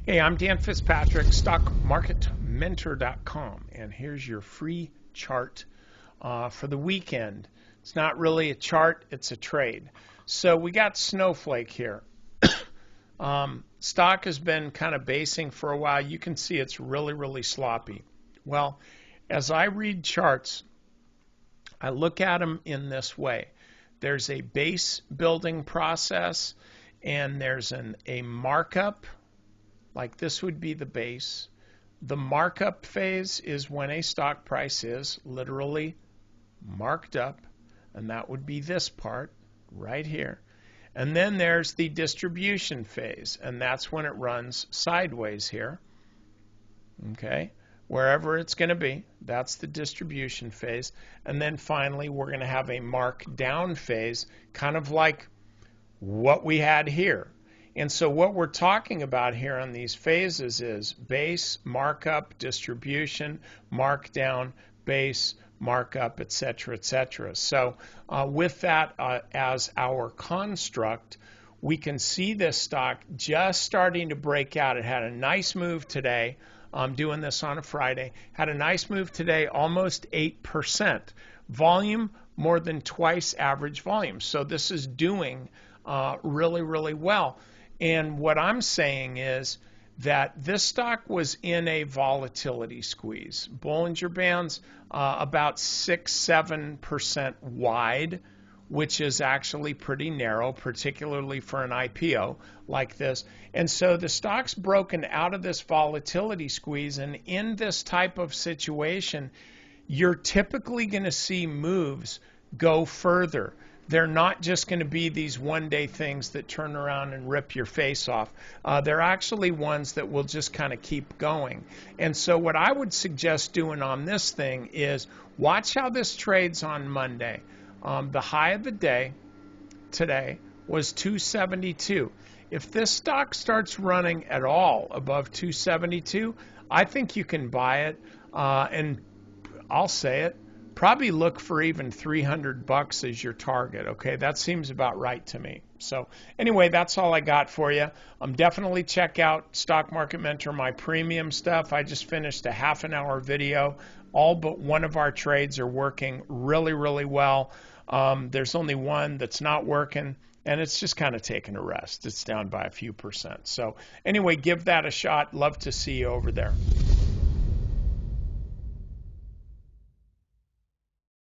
Hey, I'm Dan Fitzpatrick, stockmarketmentor.com, and here's your free chart for the weekend. It's not really a chart, it's a trade. So we got Snowflake here. Stock has been kind of basing for a while. You can see it's really sloppy. Well, as I read charts, I look at them in this way. There's a base building process, and there's a markup. Like this would be the base. The markup phase is when a stock price is literally marked up, and that would be this part right here. And then there's the distribution phase, and that's when it runs sideways here. Okay, wherever it's going to be, that's the distribution phase. And then finally, we're going to have a mark down phase, kind of like what we had here. And so what we're talking about here on these phases is base, markup, distribution, markdown, base, markup, etc., etc. So with that as our construct, we can see this stock just starting to break out. It had a nice move today. I'm doing this on a Friday. Had a nice move today, almost 8%. Volume, more than twice average volume. So this is doing really well. And what I'm saying is that this stock was in a volatility squeeze. Bollinger Bands about 6-7% wide, which is actually pretty narrow, particularly for an IPO like this. And so the stock's broken out of this volatility squeeze, and in this type of situation, you're typically going to see moves go further. They're not just going to be these one-day things that turn around and rip your face off. They're actually ones that will just kind of keep going. And so what I would suggest doing on this thing is watch how this trades on Monday. The high of the day today was 272. If this stock starts running at all above 272, I think you can buy it. And I'll say it. Probably look for even $300 as your target. Okay, that seems about right to me. So anyway, that's all I got for you. Definitely check out Stock Market Mentor, my premium stuff. I just finished a half-an-hour video. All but one of our trades are working really well. There's only one that's not working, and it's just kind of taking a rest. It's down by a few percent. So anyway, give that a shot. Love to see you over there.